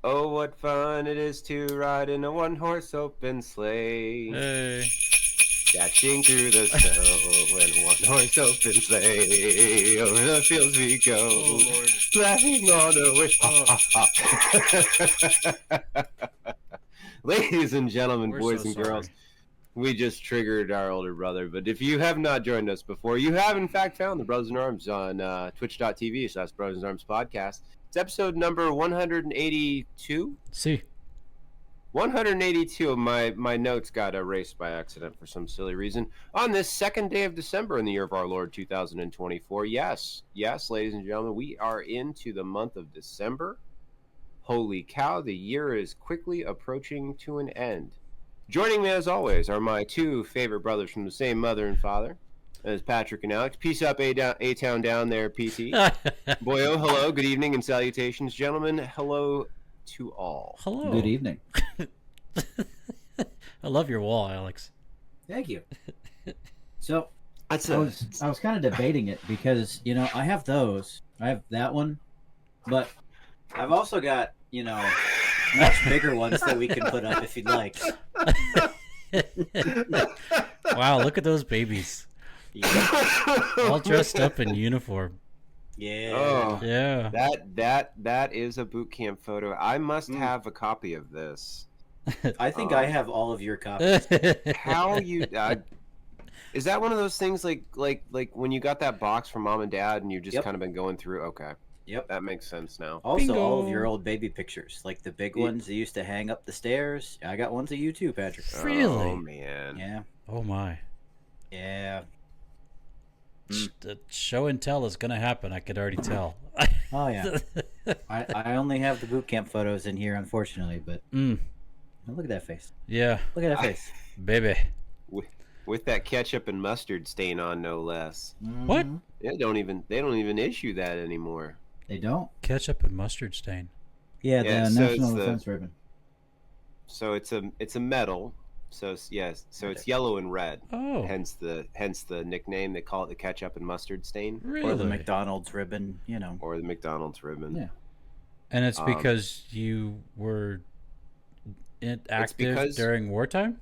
Oh, what fun it is to ride in a one-horse open sleigh. Hey. Dashing through the snow in a one-horse open sleigh. Over the fields we go. Oh, Lord. Laughing all the way. Ladies and gentlemen, We're boys so and sorry. girls, we just triggered our older brother. But if you have not joined us before, you have in fact found the Brothers in Arms on twitch.tv/Brothers in Arms podcast. It's episode number 182. See. 182 of my notes got erased by accident for some silly reason on this second day of December in the year of our Lord 2024. Yes, ladies and gentlemen, we are into the month of December. Holy cow, the year is quickly approaching to an end. Joining me as always are my two favorite brothers from the same mother and father. That is Patrick and Alex. Peace up, A-Town down there, PT. Boyo, hello, good evening and salutations. Gentlemen, hello to all. Hello. Good evening. I love your wall, Alex. Thank you. So I I was kind of debating it because I have those. I have that one, but I've also got much bigger ones that we can put up if you'd like. Wow, look at those babies. All dressed up in uniform. Yeah. Oh, Yeah. that is a boot camp photo. I must have a copy of this. I think I have all of your copies. How you? Is that one of those things like when you got that box from mom and dad and you just Yep. kind of been going through? Okay, Yep. that makes sense now. Also, Bingo. all of your old baby pictures, like the big ones that used to hang up the stairs. I got ones of you too, Patrick. Really? Oh man. Yeah. Oh my. Yeah. The show and tell is gonna happen. I could already tell. Oh yeah. I only have the boot camp photos in here, unfortunately, but look at that face. Yeah, Look at that face. baby. With that ketchup and mustard stain on, no less. What? Mhm. They don't even issue that anymore. They don't. Ketchup and mustard stain. Yeah, Yeah, the so National it's the- Defense Ribbon. So it's a metal. So yes, so it's yellow and red. Oh, Hence the nickname. They call it the ketchup and mustard stain, really? Or the McDonald's ribbon, or the McDonald's ribbon. Yeah. And it's Um, because you were active because- during wartime?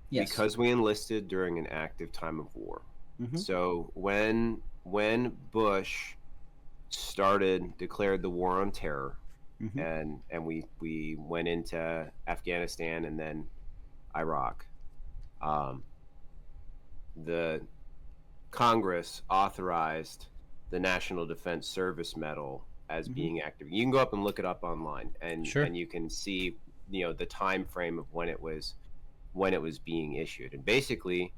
Yes. Because we enlisted during an active time of war. Mhm. So when Bush declared the war on terror, Mhm. and we went into Afghanistan and then Iraq, the Congress authorized the National Defense Service Medal as Mhm. being active. You can go up and look it up online, and Sure. and you can see the time frame of when it was being issued, and basically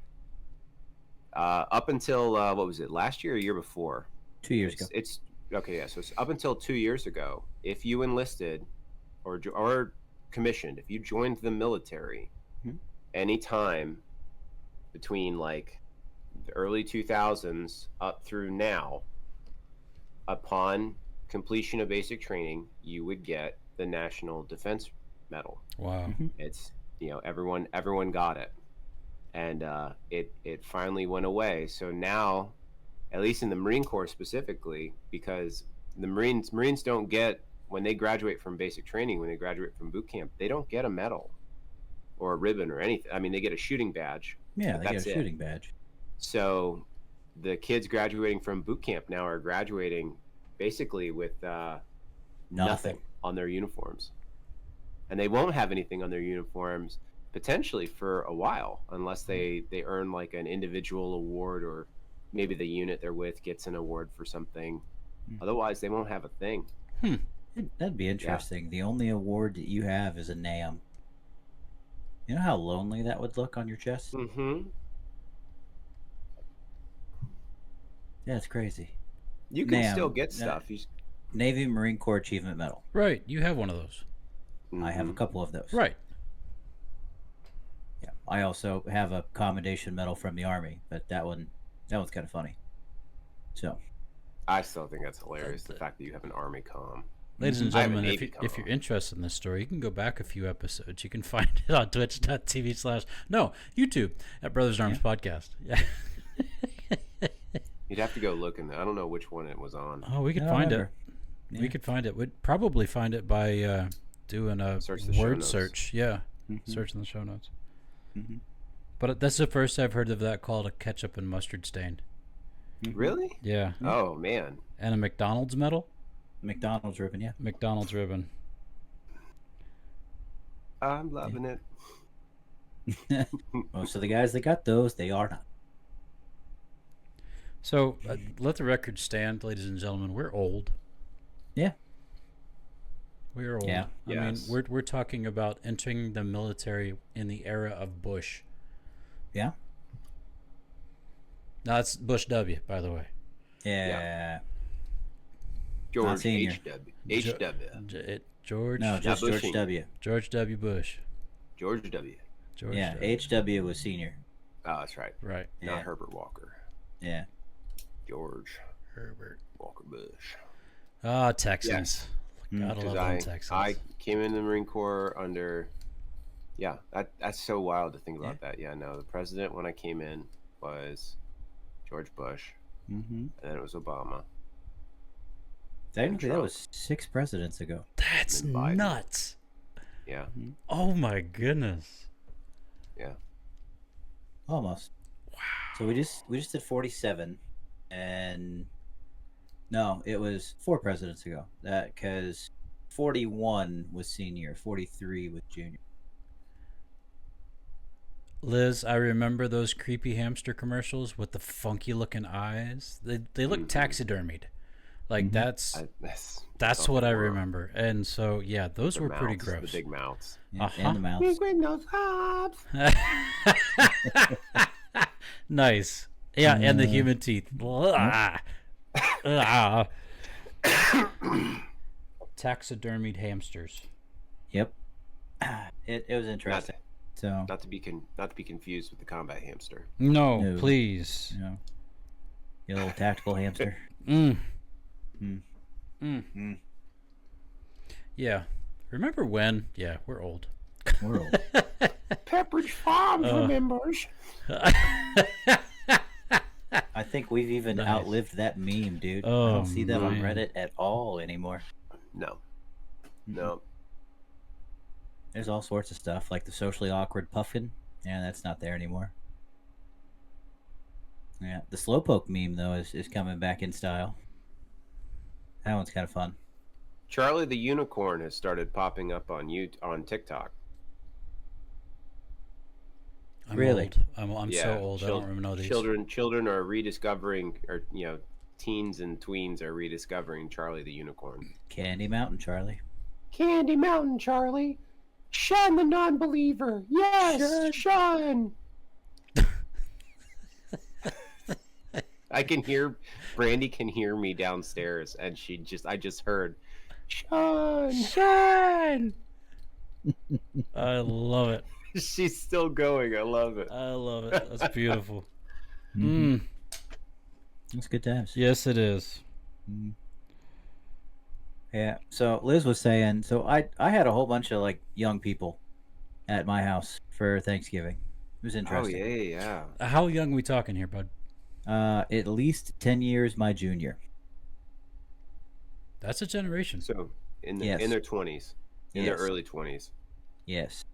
up until what was it, last year or year before? 2 years ago. It's okay, yeah. So it's up until 2 years ago. If you enlisted or commissioned, if you joined the military, Mhm. anytime between like the early 2000s up through now, upon completion of basic training, you would get the National Defense Medal. Wow. It's everyone got it, and it finally went away. So now, at least in the Marine Corps specifically, because the Marines don't get, when they graduate from basic training, when they graduate from boot camp, they don't get a medal or a ribbon or anything. I mean, they get a shooting badge. Yeah, but they get that's a it. shooting badge. So the kids graduating from boot camp now are graduating basically with nothing on their uniforms, and they won't have anything on their uniforms potentially for a while unless they earn like an individual award, or maybe the unit they're with gets an award for something. Otherwise they won't have a thing. That'd be interesting. The only award that you have is a NAM. You know how lonely that would look on your chest? Mm-hmm. Yeah, it's crazy. You can NAM, still get stuff. Navy Marine Corps Achievement Medal. Right, you have one of those. I have a couple of those. Right. Yeah. I also have a commendation medal from the Army, but that one's kind of funny. So. I still think that's hilarious, the fact that you have an Army comm. Ladies and I have a gentlemen, Navy if you're comm. interested in this story, you can go back a few episodes. You can find it on YouTube at Brothers in Arms Podcast. Yeah. You'd have to go look in there. I don't know which one it was on. Oh, we could I find remember. it. Yeah. We could find it. We'd probably find it by doing a Search the show word notes. search. Yeah, Mhm. search in the show notes. Mhm. But that's the first I've heard of that called a ketchup and mustard stain. Mhm. Really? Yeah. Oh man. And a McDonald's medal? McDonald's ribbon, yeah. McDonald's ribbon. I'm loving it. Most of the guys that got those, they are not. So let the record stand, ladies and gentlemen. We're old. Yeah. We're old. Yeah. I mean, Yes. we're talking about entering the military in the era of Bush. Yeah. No, that's Bush W, by the way. Yeah. George senior. H.W. H.W. George. No, just Bush George Senior. W. George W. Bush. George W. George Yeah, W. HW was senior. Oh, that's right. Right. Yeah. Not Herbert Walker. Yeah. George Herbert. Walker Bush. Ah, Texans. Yes. Gotta Because love them Texans. I came in the Marine Corps under. Yeah, that's so wild to think about that. Yeah, no, the president when I came in was George Bush, Mm-hmm. and then it was Obama. Technically, that Trump. was 6 presidents ago. That's and Biden. nuts. Yeah, Oh my goodness. yeah. Almost. Wow. So we just did 47, and no, it was 4 presidents ago. That because 41 was senior, 43 was junior. Liz, I remember those creepy hamster commercials with the funky looking eyes. They look taxidermied. Like Mhm. that's what I remember. And so yeah, those The were pretty mouths, gross. The big mouths. Yeah, Uh-huh. and the mouse. Nice. Yeah, and the human teeth. Taxidermied hamsters. Yep. It was interesting. So Not to be confused with the combat hamster. No, No. please. you know, your little tactical hamster. Mm. Mm. Mm. Mm. Yeah. Remember when? Yeah, we're old. We're old. Pepperidge Farms remembers. I think we've even Nice. outlived that meme, dude. I Oh, don't see that on man. Reddit at all anymore. No, no. There's all sorts of stuff, like the socially awkward puffin. Yeah, that's not there anymore. Yeah, the slowpoke meme though is coming back in style. That one's kind of fun. Charlie the Unicorn has started popping up on TikTok. I'm Really? old. I'm Yeah, so old. I don't even know these. Children are rediscovering, or teens and tweens are rediscovering Charlie the Unicorn. Candy Mountain, Charlie. Candy Mountain, Charlie. Shun the non-believer. Yes, Shun. I can hear Brandy can hear me downstairs, and I just heard Shun. Shun. I love it. She's still going. I love it. I love it. That's beautiful. Mhm. Mm. It's good times. Yes, it is. Mm. Yeah. So Liz was saying, so I had a whole bunch of like young people at my house for Thanksgiving. It was Oh interesting. yeah. How young we talking here, bud? At least 10 years my junior. That's a generation. So in Yes. their 20s, in their Yes. early 20s. Yes.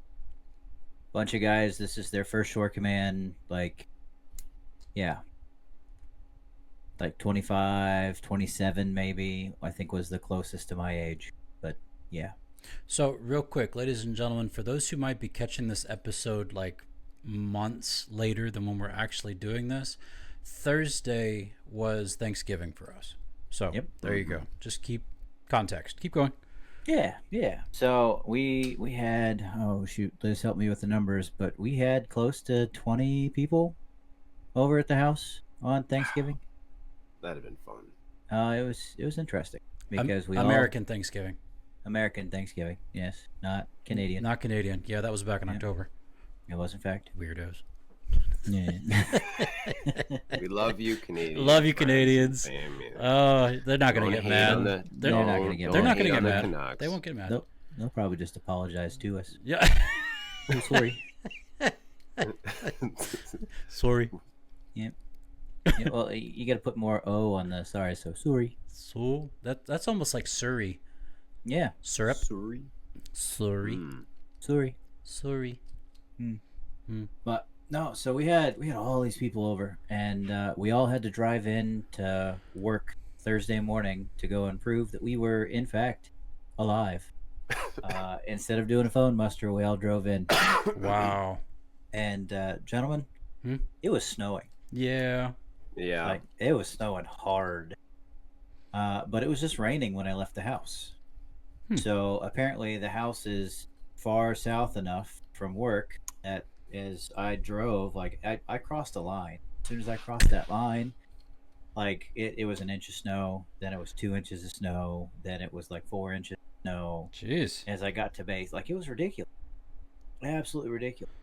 Bunch of guys, this is their first shore command, like, yeah. Like 25, 27 maybe, I think was the closest to my age. But yeah. So, real quick, ladies and gentlemen, for those who might be catching this episode like months later than when we're actually doing this, Thursday was Thanksgiving for us. So, Yep. there you go. Just keep context. Keep going. Yeah, yeah. So we had, oh shoot, Liz help me with the numbers, but we had close to 20 people over at the house on Thanksgiving. That'd have been fun. It was interesting because we American Thanksgiving, American Thanksgiving, yes, not Canadian. not Canadian. Yeah, that was back in Yeah. October. It was in fact. Weirdos. Yeah. We love you, Canadians. Love you, friends and Canadians. family. They're not gonna Don't get hate mad. on the- They're not don't- gonna get don't They're not hate gonna get on the mad. Canucks. They won't get mad. They'll probably just apologize to us. Yeah. Oh, sorry. Sorry. Yeah, well, you got to put more O on the sorry, so sorry. So that's almost like Surrey Yeah. syrup. Sorry. Sorry. Sorry. Hmm. But no, so we had all these people over, and we all had to drive in to work Thursday morning to go and prove that we were in fact alive. Instead of doing a phone muster, we all drove in. Wow. And gentlemen, it was snowing. Yeah. Yeah. Like it was snowing hard. But it was just raining when I left the house. So apparently the house is far south enough from work that as I drove, like I crossed a line. As soon as I crossed that line, like it was an inch of snow, then it was 2 inches of snow, then it was like 4 inches of snow. Jeez. As I got to base, like it was ridiculous. Absolutely ridiculous.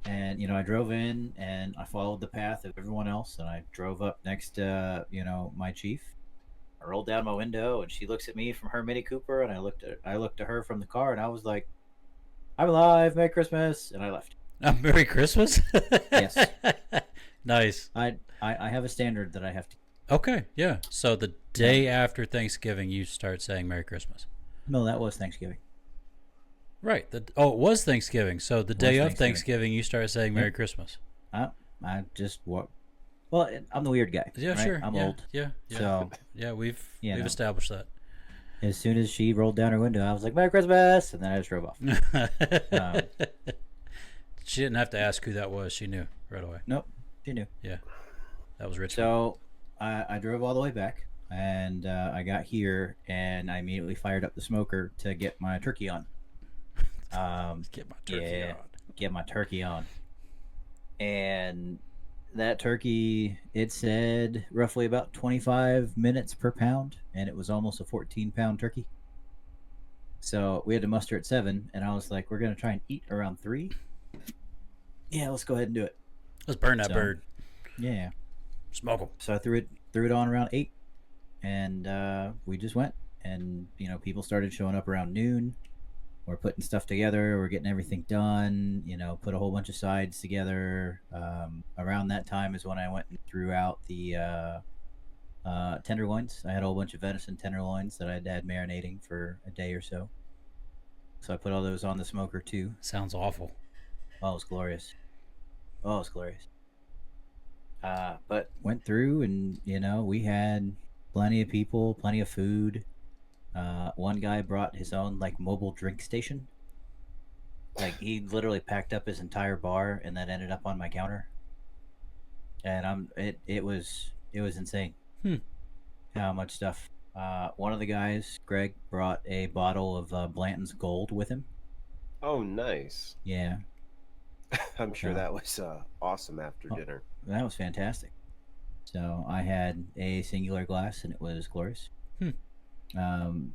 And I drove in and I followed the path of everyone else, and I drove up next to my chief. I rolled down my window, and she looks at me from her Mini Cooper, and I looked at her from the car, and I was like, "I'm alive, Merry Christmas," and I left. Merry Christmas. Yes. Nice. I have a standard that I have to. Okay, yeah. So the day after Thanksgiving, you start saying Merry Christmas. No, that was Thanksgiving. Right. It was Thanksgiving. So the day of Thanksgiving, you start saying Merry Christmas. I just walk. Well, I'm the weird guy. Yeah, right? sure. I'm old. Yeah. So we've established that. As soon as she rolled down her window, I was like, "Merry Christmas," and then I just drove off. She didn't have to ask who that was. She knew right away. Nope, she knew. Yeah, that was Richmond. So I drove all the way back, and I got here, and I immediately fired up the smoker to get my turkey on. Get my turkey on. Get my turkey on. And that turkey, it said roughly about 25 minutes per pound, and it was almost a 14-pound turkey. So we had to muster at 7, and I was like, we're going to try and eat around 3. Yeah, let's go ahead and do it. Let's burn that bird. Yeah. Smoke them. So I threw it on around 8, and we just went, and people started showing up around noon. We're putting stuff together. We're getting everything done. Put a whole bunch of sides together. Around that time is when I went and threw out the tenderloins. I had a whole bunch of venison tenderloins that I'd had marinating for a day or so. So I put all those on the smoker too. Sounds awful. Oh, it was glorious. Oh, it was glorious. But went through, and we had plenty of people, plenty of food. One guy brought his own mobile drink station. Like he literally packed up his entire bar, and that ended up on my counter. And it was insane. How much stuff. One of the guys, Greg, brought a bottle of Blanton's Gold with him. Oh, nice. Yeah. I'm sure that was awesome after dinner. That was fantastic. So I had a singular glass, and it was glorious.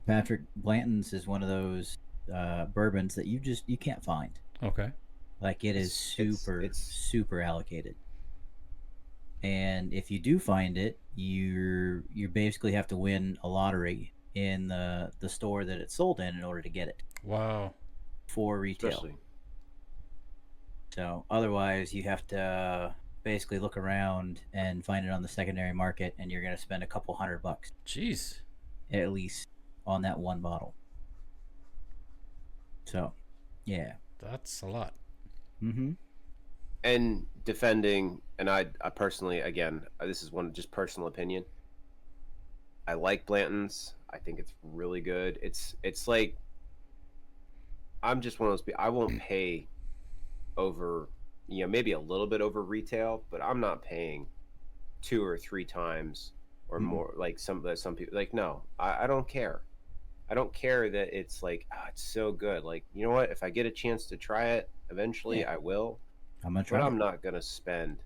Patrick Blanton's is one of those bourbons that you can't find. Okay. Like it is super allocated. And if you do find it, you basically have to win a lottery in the store that it's sold in order to get it. Wow. For retail. Especially. So otherwise you have to basically look around and find it on the secondary market, and you're going to spend a couple $100. Jeez. At least on that one bottle. So, yeah. That's a lot. Mm-hmm. And defending, and I personally, again, this is one just personal opinion. I like Blanton's. I think it's really good. It's like, I'm just one of those people. I won't pay over, maybe a little bit over retail, but I'm not paying 2 or 3 times or more. Like some people, like, no, I don't care. I don't care that it's like, it's so good. Like, you know what? If I get a chance to try it, eventually I will. I'm gonna try. But I'm not gonna spend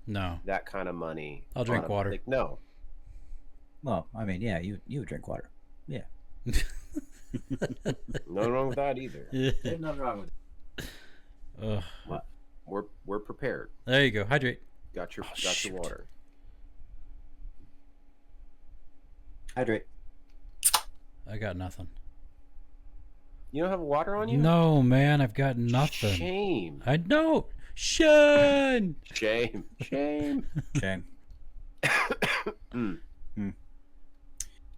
that kind of money. I'll drink water. Like, no. Well, I mean, yeah, you would drink water. Yeah. Nothing wrong with that either. There's nothing wrong with it. What? We're prepared. There you go. Hydrate. Got your water. Hydrate. I got nothing. You don't have water on you? No, man, I've got nothing. Shame. I know. SHUN. Shame. Shame.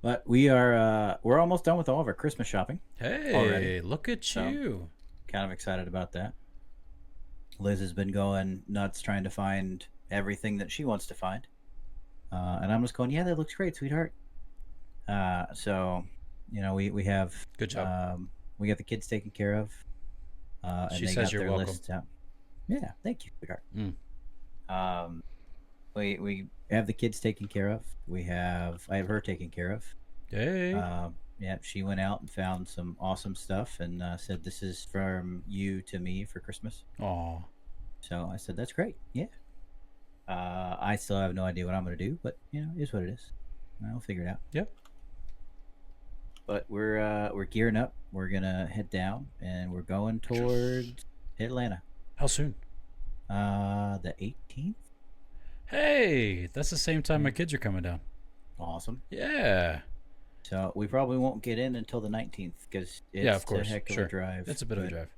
But we're almost done with all of our Christmas shopping. Hey, Already. look at So- you. Kind of excited about that. Liz has been going nuts trying to find everything that she wants to find. And I'm just going, yeah, that looks great, sweetheart. So, we have Good job. we got the kids taken care of. And She they says got you're their welcome. lists out. Yeah, thank you, sweetheart. Mm. We have the kids taken care of. I have her taken care of. Hey. Yeah, she went out and found some awesome stuff and said, "This is from you to me for Christmas." Aw. So I said, "That's great." Yeah. I still have no idea what I'm going to do, but it is what it is. I'll figure it out. Yep. But we're gearing up. We're gonna head down, and we're going towards Atlanta. How soon? The 18th. Hey, that's the same time my kids are coming down. Awesome. Yeah. So we probably won't get in until the 19th because it's Yeah, of course. a heck of Sure. a drive. It's a bit of a but, drive.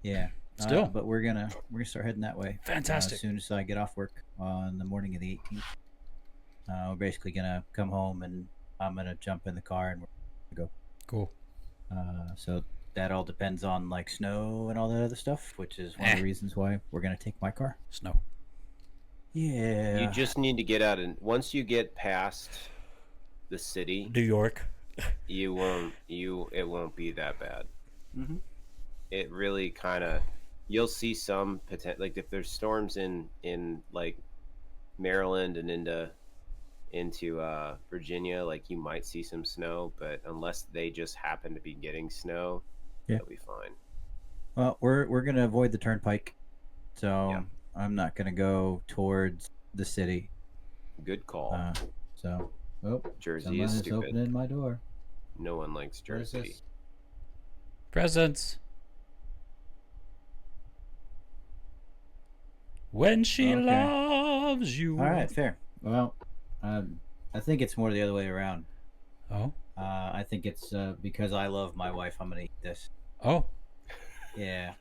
Yeah. Still. But we're gonna start heading that way. Fantastic. As soon as I get off work on the morning of the 18th, we're basically gonna come home and I'm gonna jump in the car and we're gonna go. Cool. So that all depends on like snow and all that other stuff, which is one of the reasons why we're gonna take my car. Snow. Yeah. You just need to get out, and once you get past the city, New York. it won't be that bad. Mm-hmm. It really kind of, you'll see some potential, like if there's storms in like Maryland and into Virginia, like you might see some snow, but unless they just happen to be getting snow, it'll be fine. Well, we're gonna avoid the turnpike, so Yeah. I'm not gonna go towards the city. Good call. Someone Jersey is is stupid. opening my door. No one likes What is Jersey. this? Presents. When she Okay. loves you. All right, fair. Well, I think it's more the other way around. Oh. I think it's because I love my wife. I'm gonna eat this. Oh. Yeah.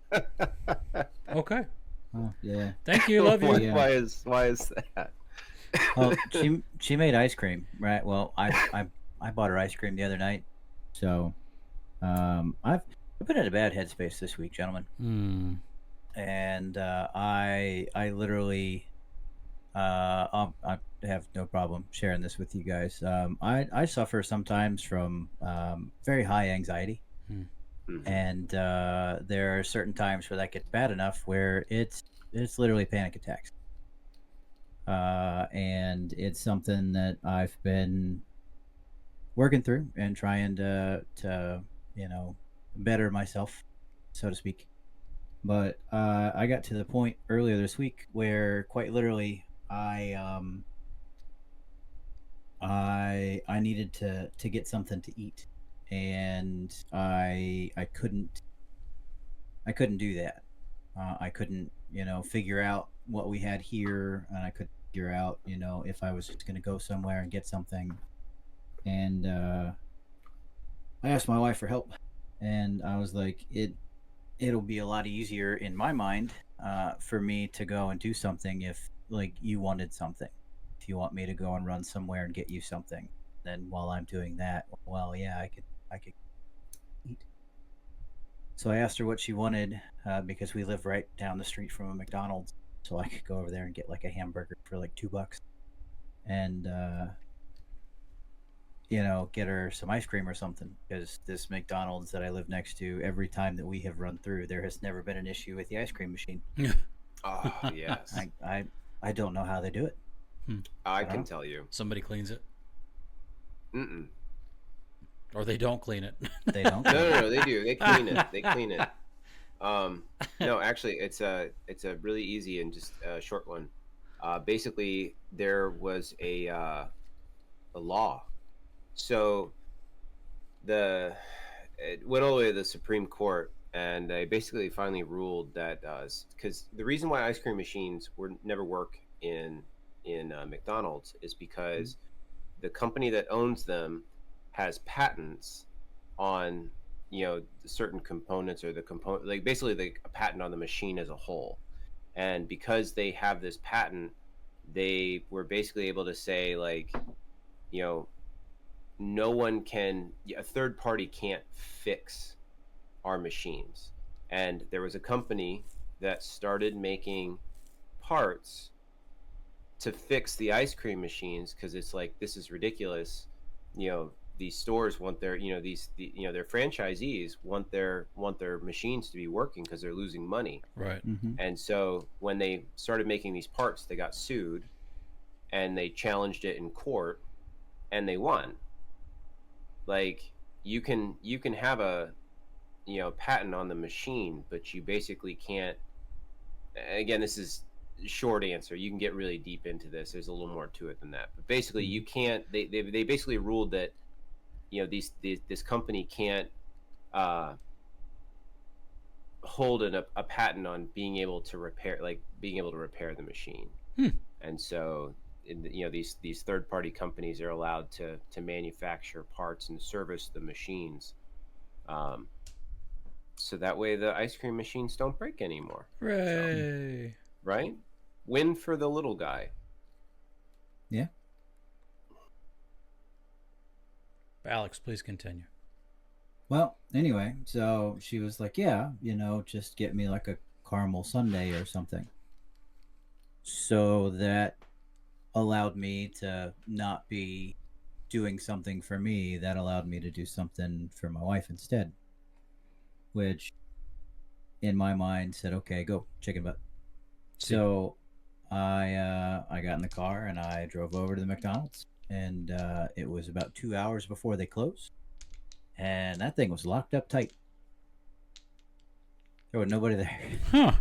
Okay. Oh, yeah. Thank you. Love you. Yeah. Why is that? Well, she made ice cream, right? Well, I bought her ice cream the other night, so I've been in a bad headspace this week, gentlemen, and I literally I have no problem sharing this with you guys. I suffer sometimes from very high anxiety. Mhm. And there are certain times where that gets bad enough where it's literally panic attacks. And it's something that I've been working through and trying to better myself, so to speak. But I got to the point earlier this week where quite literally I needed to get something to eat, and I couldn't do that. I couldn't figure out what we had here, and I couldn't figure out if I was just going to go somewhere and get something. And I asked my wife for help, and I was like, it'll be a lot easier in my mind for me to go and do something if like you wanted something. If you want me to go and run somewhere and get you something, then while I'm doing that, well, yeah, I could eat. So I asked her what she wanted because we live right down the street from a McDonald's, so I could go over there and get like a hamburger for like $2, and get her some ice cream or something, because this McDonald's that I live next to, every time that we have run through, there has never been an issue with the ice cream machine. Oh, yes. I don't know how they do it. I can tell you. Somebody cleans it, Mm-mm. or they don't clean it. They don't. No, they do. They clean it. They clean it. No, actually, it's a really easy and just short one. Basically, there was a law. So it went all the way to the Supreme Court, and they basically finally ruled that because the reason why ice cream machines never work in McDonald's is because the company that owns them has patents on certain components, or the component, like basically a patent on the machine as a whole. And because they have this patent, they were basically able to say, like, no one can, a third party can't fix our machines. And there was a company that started making parts to fix the ice cream machines, because it's like, this is ridiculous. These stores want their, their franchisees want their machines to be working because they're losing money. Right. And so when they started making these parts, they got sued, and they challenged it in court, and they won. Like, you can have a patent on the machine, but you basically can't. Again, this is short answer. You can get really deep into this. There's a little more to it than that. But basically, you can't. They basically ruled that this company can't hold a patent on being able to repair the machine. And so these third party companies are allowed to manufacture parts and service the machines, so that way the ice cream machines don't break anymore. Hooray. So, right? Win for the little guy. Yeah. Alex, please continue. Well, anyway, so she was like, yeah, just get me like a caramel sundae or something. So that allowed me to not be doing something for me. That allowed me to do something for my wife instead, which in my mind said, okay, go chicken butt. So I got in the car and I drove over to the McDonald's, and it was about 2 hours before they closed, and that thing was locked up tight. There was nobody there. Huh.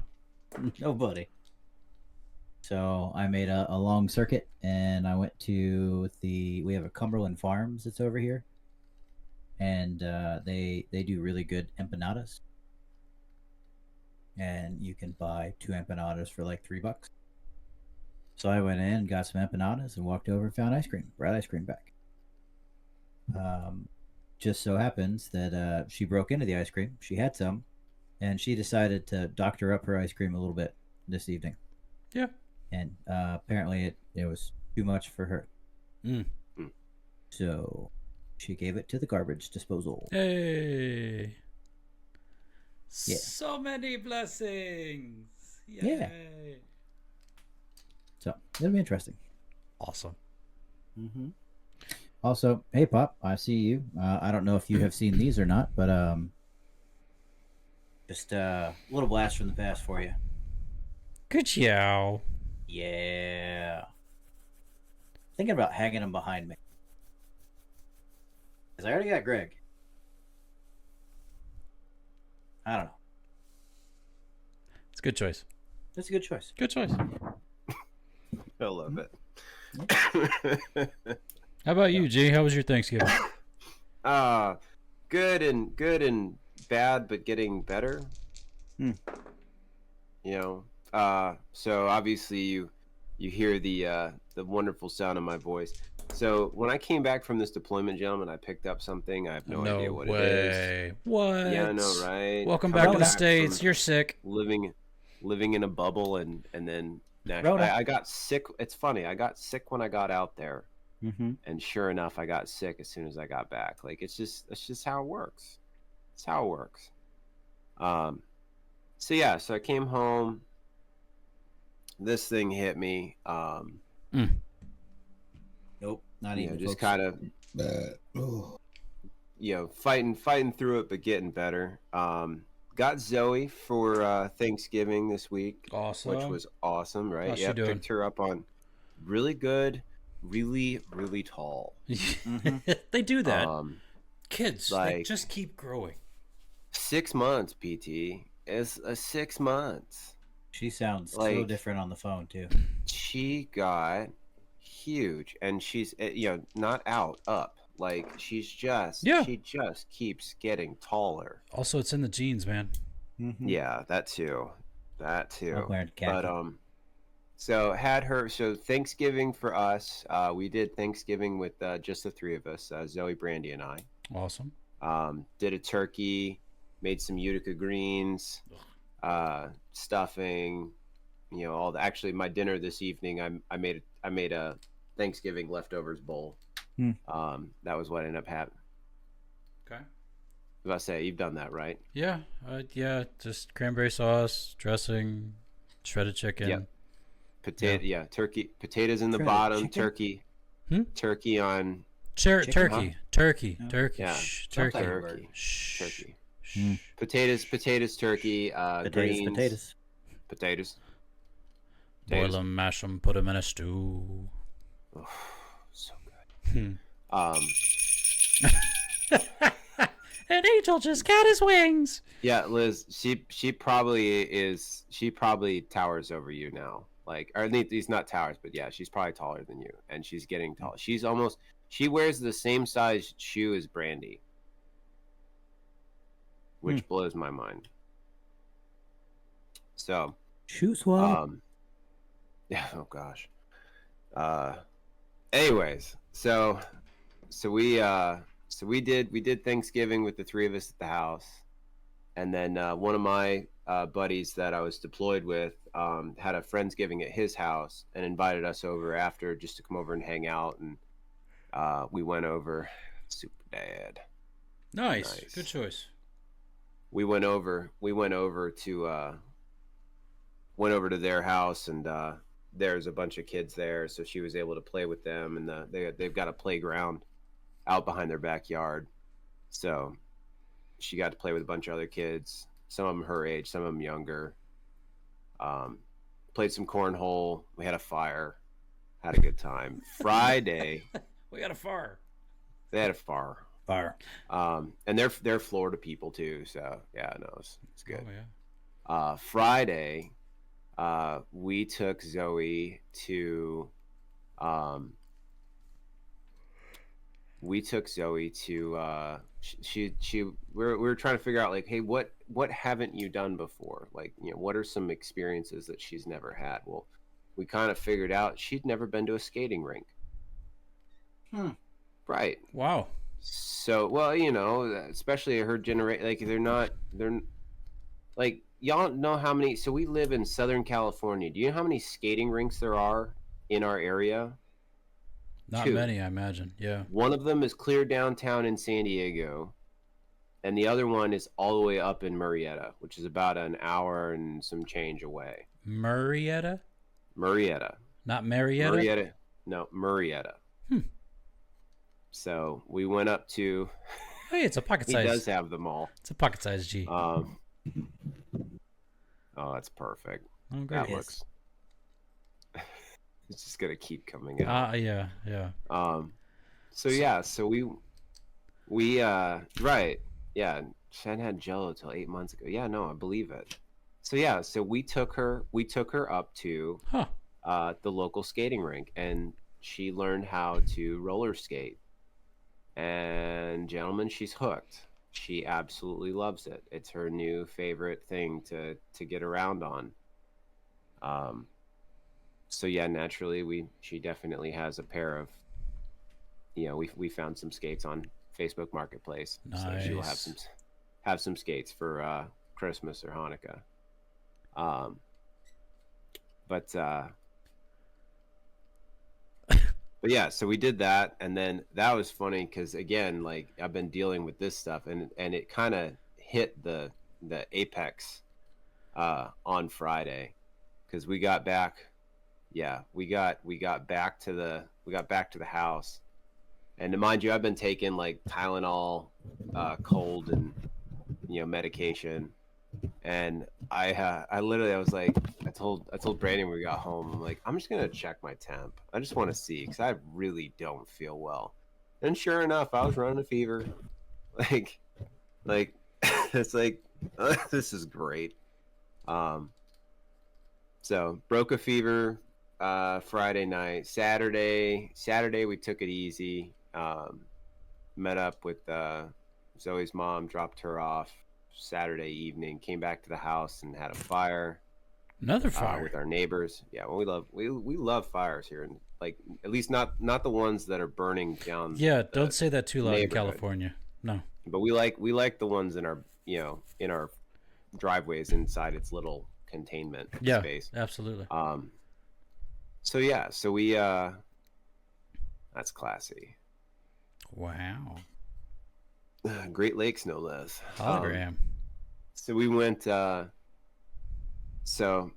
Nobody. So I made a long circuit, and I went to we have a Cumberland Farms that's over here, and they do really good empanadas, and you can buy 2 empanadas for like $3. So I went in, got some empanadas, and walked over and found ice cream. Brought ice cream back. Just so happens that she broke into the ice cream. She had some, and she decided to doctor up her ice cream a little bit this evening. Yeah. And apparently it was too much for her. So she gave it to the garbage disposal. Hey. Yeah. So many blessings. Yay. Yeah. So it'll be interesting. Awesome. Also, hey Pop, I see you. I don't know if you have seen these or not, but just a little blast from the past for you. Good yow. Yeah. Thinking about hanging them behind me, because I already got Greg. I don't know. It's a good choice. That's a good choice. Good choice. I love it. How about you, G? How was your Thanksgiving? Good and bad, but getting better. So obviously you hear the wonderful sound of my voice. So when I came back from this deployment, gentlemen, I picked up something. I have no idea what it is. What? Yeah, I know, right? Welcome back to the States. You're sick. Living in a bubble, and then I got sick. It's funny. I got sick when I got out there, and sure enough, I got sick as soon as I got back. Like, that's just how it works. It's how it works. So I came home. This thing hit me. Nope, not even. Just kind of, fighting through it, but getting better. Got Zoe for Thanksgiving this week. Awesome. Which was awesome, right? How's she doing? Picked her up on really good, really, really tall. They do that. Kids, like, they just keep growing. 6 months, PT. It's 6 months. She sounds so different on the phone too. She got huge, and she's not up. Like, she just keeps getting taller. Also, it's in the genes, man. Yeah, that too. I'm wearing khaki. But so had her. So Thanksgiving for us, we did Thanksgiving with just the 3 of us, Zoe, Brandy, and I. Awesome. Did a turkey, made some Utica greens, stuffing, all the. Actually, my dinner this evening, I made a Thanksgiving leftovers bowl. That was what ended up happening. Okay. I was about to say, you've done that, right? Yeah. Yeah. Just cranberry sauce, dressing, shredded chicken. Yep. Turkey. Potatoes in the Shredded bottom. chicken? Turkey. Hmm? Turkey on. Turkey. huh? Turkey. No. Turkey. Yeah. Shh, Some turkey. type of Turkey. Shh. Turkey. Mm. Potatoes. Turkey. Greens. Potatoes. Boil them, mash them, put them in a stew. Oh, so good. Um. An angel just got his wings. Yeah, Liz. She probably towers over you now. Like, or he's not towers, but yeah, she's probably taller than you, and she's getting tall. She wears the same size shoe as Brandy, which blows my mind. So, Shoe swap. yeah. Oh gosh. Anyways, so we did Thanksgiving with the three of us at the house, and then one of my buddies that I was deployed with had a friendsgiving at his house and invited us over after just to come over and hang out, and we went over. Super Dad. Nice. Good choice. We went over to their house, and there's a bunch of kids there, so she was able to play with them, and they've got a playground out behind their backyard, so she got to play with a bunch of other kids, some of them her age, some of them younger. Played some cornhole. We had a fire, had a good time. Friday We got a fire. they had a fire. And they're Florida people too, so yeah, no, it's good. Oh yeah. Friday we took Zoe to we were trying to figure out, like, hey, what haven't you done before? Like, what are some experiences that she's never had? Well, we kind of figured out she'd never been to a skating rink. Right. Wow. So, well, especially her generation, like they're like, y'all know how many. So we live in Southern California. Do you know how many skating rinks there are in our area? Not 2. many, I imagine. Yeah. One of them is clear downtown in San Diego, and the other one is all the way up in Murrieta, which is about an hour and some change away. Murrieta? Not Marietta? No, Murrieta. So we went up to. Hey, it's a pocket He size. does have them all. It's a pocket size G. Oh, that's perfect. Oh, great. That looks. It's just gonna keep coming out. Yeah. So yeah, so we right, yeah. Shen had Jello till 8 months ago. Yeah, no, I believe it. So yeah, so we took her up to the local skating rink, and she learned how to roller skate. And gentlemen, she's hooked. She absolutely loves it. It's her new favorite thing to get around on. So yeah, naturally she definitely has a pair of, we found some skates on Facebook Marketplace. Nice. So she will have some skates for Christmas or Hanukkah. But yeah, so we did that, and then that was funny because, again, like, I've been dealing with this stuff, and it kind of hit the apex on Friday, because we got back. Yeah, we got back to the house, and to mind you, I've been taking like Tylenol, cold and medication, and I was like, I told Brandon when we got home, I'm like, I'm just gonna check my temp. I just want to see, because I really don't feel well. And sure enough, I was running a fever. Like it's like this is great. So broke a fever Friday night. Saturday we took it easy. Met up with Zoe's mom, dropped her off Saturday evening, came back to the house and had a fire. Another fire with our neighbors. Yeah, well, we love fires here, and like, at least not the ones that are burning down. Yeah, don't say that too loud in California. No. But we like the ones in our in our driveways inside its little containment space. Absolutely. So yeah, so we that's classy. Wow. Great Lakes, no less. Hologram. So we went. So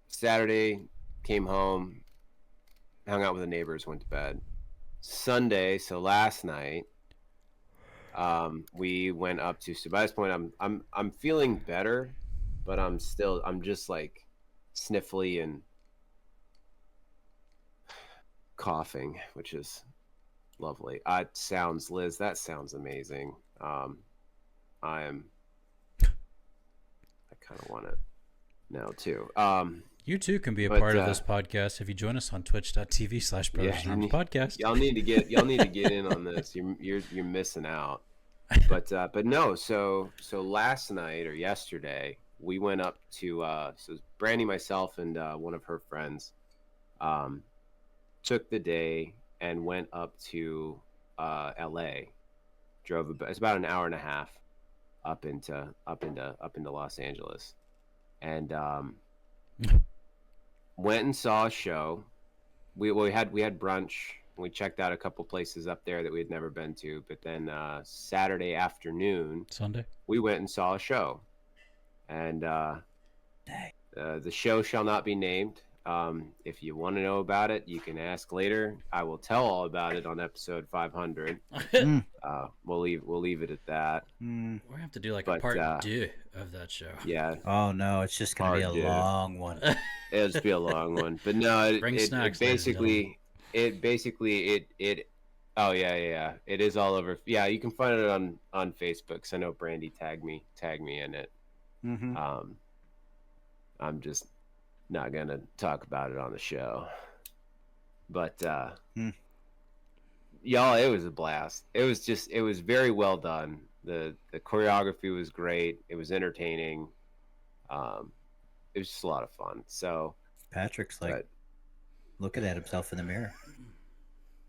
Saturday, came home, hung out with the neighbors, went to bed. Sunday, so last night, we went up to. So by this point, I'm feeling better, but I'm just like sniffly and coughing, which is lovely. That sounds amazing. I kind of want it now too. You too can be a but, part of this podcast if you join us on twitch.tv/brothers-in-arms-podcast. Y'all need to get in on this. You're missing out. But no. So last night or yesterday we went up to so Brandy, myself, and one of her friends took the day and went up to L.A. It's about an hour and a half up into Los Angeles, and went and saw a show. We had brunch. We checked out a couple places up there that we had never been to. But then Saturday afternoon, Sunday, we went and saw a show, and the show shall not be named. If you want to know about it, you can ask later. I will tell all about it on episode 500. We'll leave it at that. We're gonna have to do like a part two of that show. Yeah. Oh no, it's just gonna be a long one. It'll just be a long one. But no, it basically. Oh yeah. It is all over. Yeah, you can find it on Facebook. 'Cause I know Brandy tagged me in it. Mm-hmm. I'm just not gonna talk about it on the show. But y'all, it was a blast. It was very well done. The choreography was great. It was entertaining. It was just a lot of fun. So Patrick's like looking at himself in the mirror.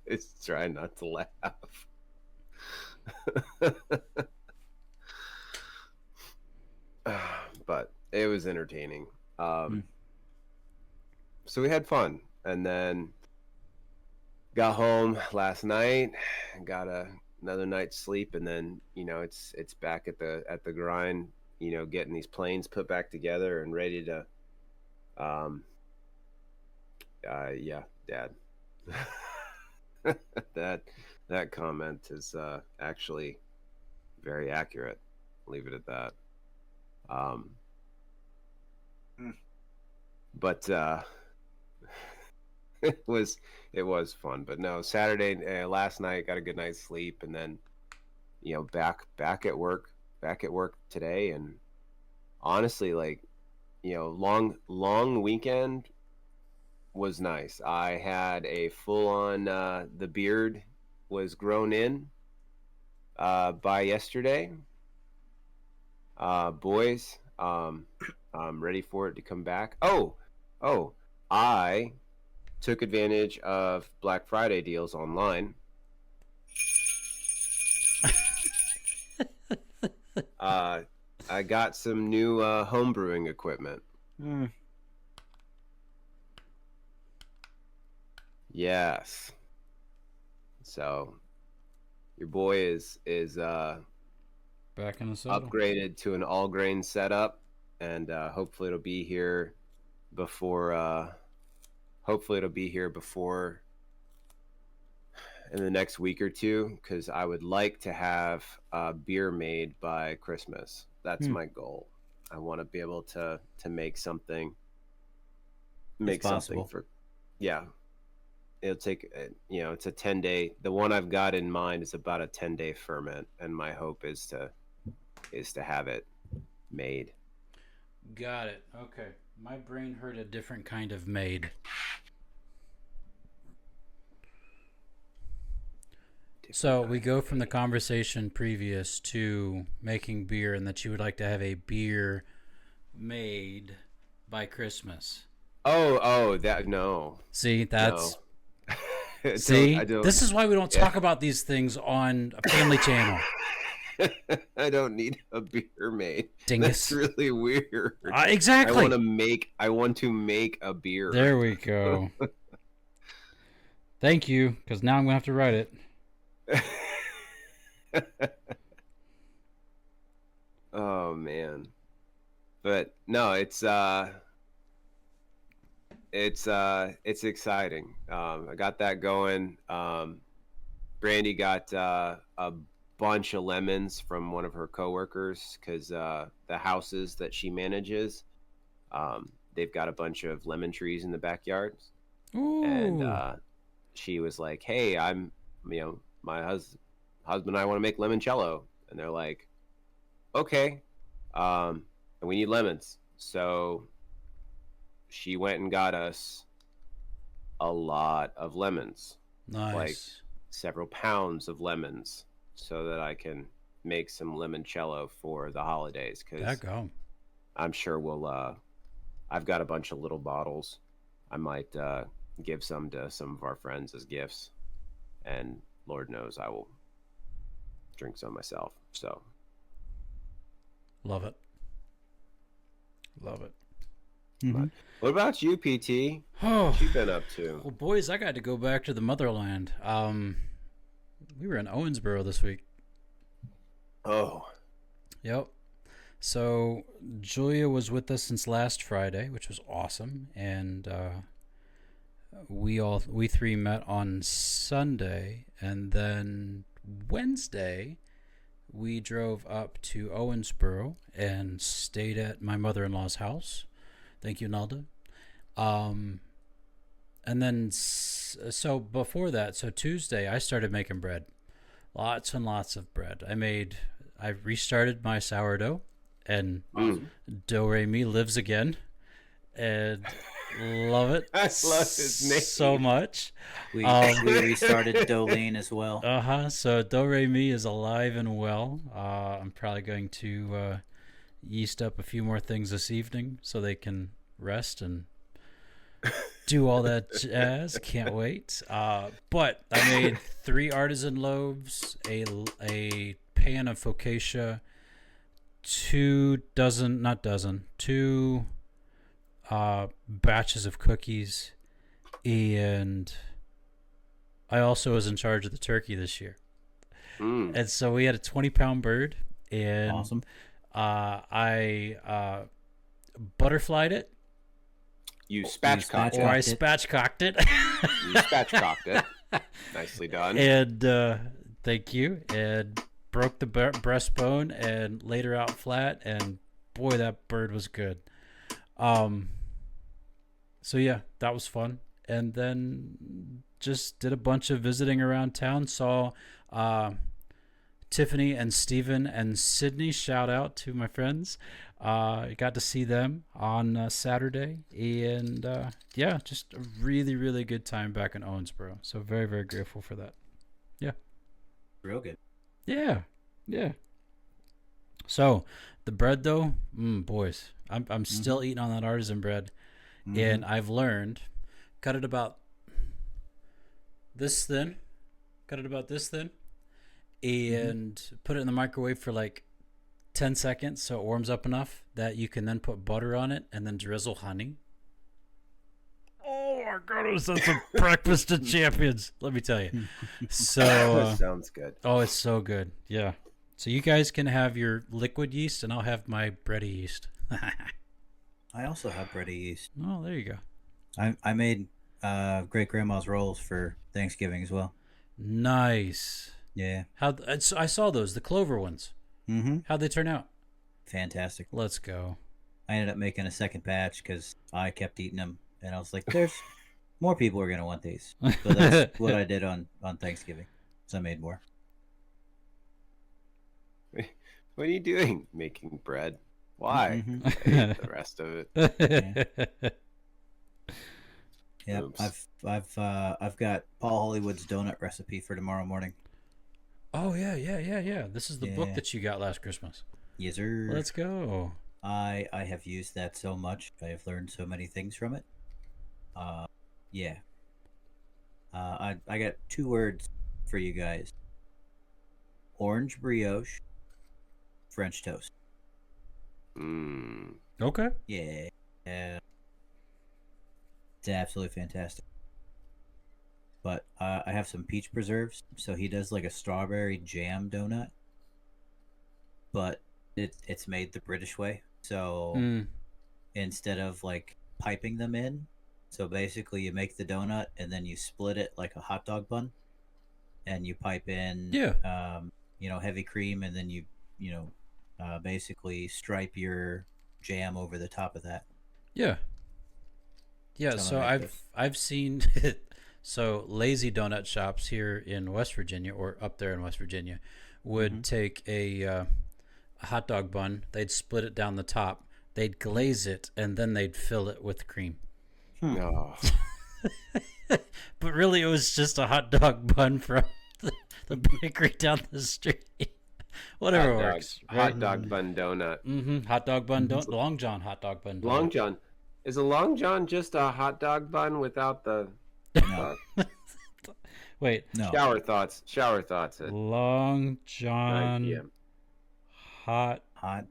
It's trying not to laugh. But it was entertaining. So we had fun, and then got home last night, got another night's sleep, and then it's back at the grind. Getting these planes put back together and ready to. Yeah, Dad. that comment is actually very accurate. Leave it at that. But it was fun. But no, Saturday last night got a good night's sleep, and then back at work today, and honestly, long weekend was nice. I had a full on the beard was grown in by yesterday. Boys, I'm ready for it to come back. Oh, I took advantage of Black Friday deals online. I got some new home brewing equipment. Yes. So your boy is back in the saddle. Upgraded to an all grain setup, and hopefully it'll be here before in the next week or two, because I would like to have beer made by Christmas. That's my goal. I want to be able to make something. For it'll take it's a 10-day. The one I've got in mind is about a 10-day ferment, and my hope is to have it made. Got it. Okay, my brain heard a different kind of maid. So we go from the conversation previous to making beer, and that you would like to have a beer made by Christmas. Oh, that no. See, that's no. See, I don't, this is why we don't talk about these things on a family channel. I don't need a beer made. Dingus. That's really weird. Exactly. I want to make a beer. There we go. Thank you, because now I'm gonna have to write it. Oh man. But no, it's exciting. I got that going. Brandy got a bunch of lemons from one of her coworkers because the houses that she manages, they've got a bunch of lemon trees in the backyard, and Ooh. she was like, "Hey, my husband and I want to make limoncello," and they're like, "Okay, and we need lemons." So she went and got us a lot of lemons, like Nice. several pounds of lemons, so that I can make some limoncello for the holidays. Because Daggone. I'm sure I've got a bunch of little bottles. I might give some to some of our friends as gifts, and Lord knows I will drink some myself. So Love it. Love it. Mm-hmm. what about you, PT? Oh, What you been up to? well, boys, I got to go back to the motherland. We were in Owensboro this week. Oh, Yep. So Julia was with us since last Friday, which was awesome, and we three met on Sunday, and then Wednesday we drove up to Owensboro and stayed at my mother-in-law's house. Thank you, Nalda. And then so before that, so Tuesday I started making bread, lots and lots of bread. I restarted my sourdough, and Do Re Mi lives again, and love it. I love his name so much. We restarted Dolene as well. So Do Re Mi is alive and well. I'm probably going to yeast up a few more things this evening so they can rest and do all that jazz. Can't wait. But I made 3 artisan loaves, a pan of focaccia, 2 batches of cookies, and I also was in charge of the turkey this year. And so we had a 20-pound bird, and Awesome. I butterflied it. You spatchcocked Or I it. spatchcocked it. You spatchcocked it. Nicely done. And thank you. And broke the breastbone and laid her out flat. And boy, that bird was good. So yeah, that was fun. And then just did a bunch of visiting around town. Saw Tiffany and Steven and Sydney. Shout out to my friends. Got to see them on Saturday, and yeah, just a really, really good time back in Owensboro. So very, very grateful for that. Yeah. Real good. Yeah. So the bread though, boys, I'm still eating on that artisan bread, and I've learned cut it about this thin, and put it in the microwave for like 10 seconds so it warms up enough that you can then put butter on it and then drizzle honey. Oh my god, that's a breakfast of champions, let me tell you. So sounds good. oh, it's so good. Yeah. So you guys can have your liquid yeast and I'll have my bready yeast. I also have bready yeast. Oh, there you go. I made great grandma's rolls for Thanksgiving as well. Nice. Yeah. I saw those, the clover ones. How'd they turn out? Fantastic. Let's go. I ended up making a second batch because I kept eating them, and I was like, "There's more people are gonna want these." So that's what I did on Thanksgiving. So I made more. What are you doing? Making bread? Why? I hate the rest of it. Yeah, I've got Paul Hollywood's donut recipe for tomorrow morning. Oh yeah. This is the book that you got last Christmas. Yes, sir. Let's go. I have used that so much. I have learned so many things from it. Yeah. I got 2 words for you guys: orange brioche, French toast. Okay. Yeah. It's absolutely fantastic. but I have some peach preserves. So he does like a strawberry jam donut, but it's made the British way. So instead of like piping them in, so basically you make the donut and then you split it like a hot dog bun, and you pipe in, Yeah. heavy cream, and then basically stripe your jam over the top of that. Yeah. Yeah, Something so like I've this. I've seen so lazy donut shops here in West Virginia, or up there in West Virginia, would take a hot dog bun, they'd split it down the top, they'd glaze it, and then they'd fill it with cream. Oh, But really, it was just a hot dog bun from the bakery down the street. Whatever works. hot dog bun donut. Hot dog bun, Long John hot dog bun. Long John. Is a Long John just a hot dog bun without the No, Wait, no. shower thoughts? Shower thoughts at Long 9 John p.m. hot Hot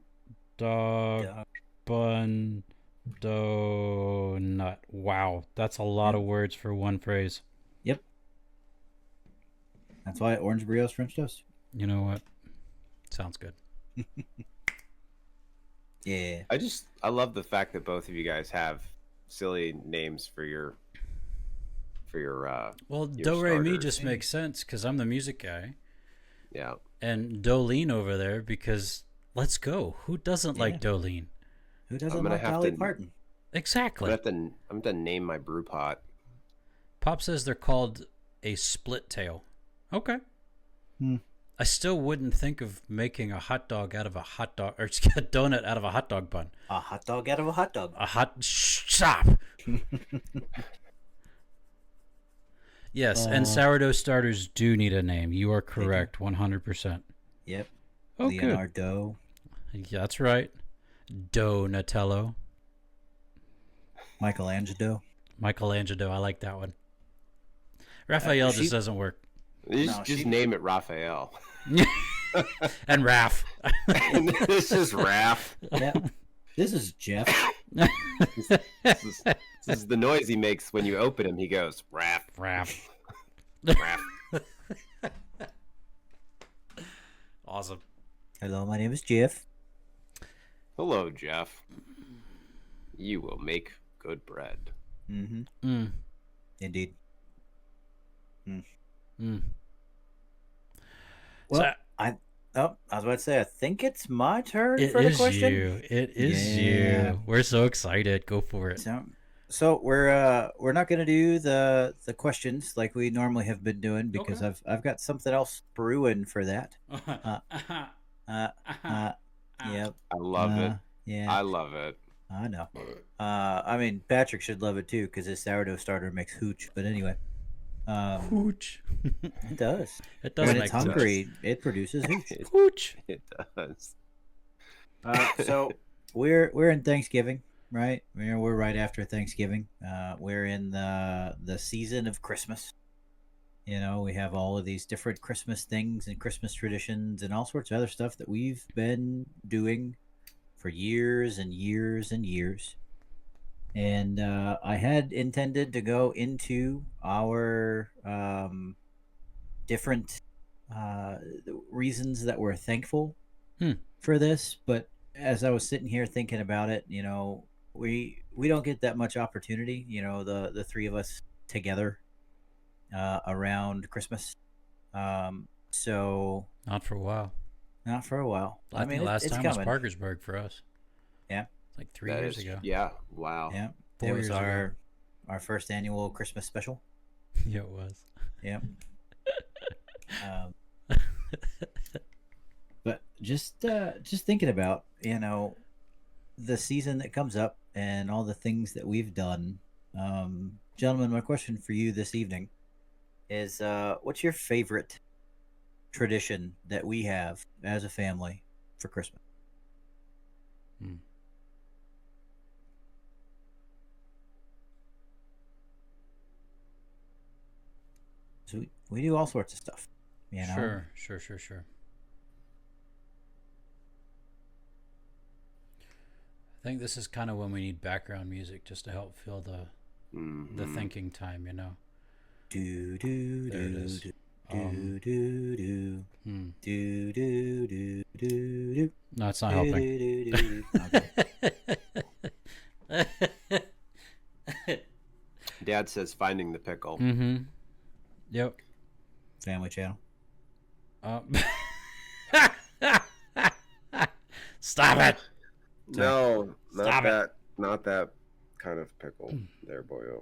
dog dog. bun donut. Wow, that's a lot of words for one phrase. Yep. That's why orange brioche French toast. You know what? Sounds good. Yeah. I love the fact that both of you guys have silly names for your Well, your Do Re Mi starters. just makes sense because I'm the music guy, Yeah. and Dolene over there because let's go. Who doesn't Yeah. like Dolene? Who doesn't I'm gonna like have Dolly to- Parton? Exactly. I'm gonna name my brew pot. Pop says they're called a split tail. Okay. Hmm. I still wouldn't think of making a hot dog out of a hot dog, or excuse me, a donut out of a hot dog bun. A hot dog out of a hot dog. Stop. Yes, and sourdough starters do need a name. You are correct, 100%. Yep. Oh, good. Leonardo. Yeah, that's right. Donatello. Michelangelo. Michelangelo, I like that one. Raphael just doesn't work. Just name it Raphael. And Raph. And this is Raph. Yep. This is Jeff. This is the noise he makes when you open him. He goes, Raph, Raph. Raph. Awesome. Hello, my name is Jeff. Hello, Jeff. You will make good bread. Mm-hmm. Indeed. Well, So- I was about to say, I think it's my turn It for the is question. you. It is Yeah. you. We're so excited. Go for it. So we're not gonna do the questions like we normally have been doing because Okay. I've got something else brewing for that. Yep. I love it. Yeah, I love it. I know. I mean, Patrick should love it too because his sourdough starter makes hooch. But anyway, Hooch. it does. It does When make it's sense. hungry, it produces hooch. Hooch. It does. So we're in Thanksgiving, right? We're right after Thanksgiving. We're in the season of Christmas. You know, we have all of these different Christmas things and Christmas traditions and all sorts of other stuff that we've been doing for years and years and years. And I had intended to go into our different reasons that we're thankful for this, but as I was sitting here thinking about it, you know, we don't get that much opportunity, you know, the three of us together around Christmas. So Not for a while. not for a while. I mean, last it's time coming. was Parkersburg for us. Yeah. Like 3 That years is- ago. Yeah. Wow. Yeah, 4 it was years ago. our first annual Christmas special. Yeah, it was. Yeah. But just thinking about, you know, the season that comes up and all the things that we've done, gentlemen, my question for you this evening is, what's your favorite tradition that we have as a family for Christmas? So we do all sorts of stuff, you know. Sure. I think this is kind of when we need background music just to help fill the Mhm. thinking time, you know. Do do There it do is. do do do do do do do do do. No, it's not helping. Okay. Dad says finding the pickle. Mm-hmm. Yep. Family Channel. Stop it. No, not Stop it. that. Not that kind of pickle, there, boyo.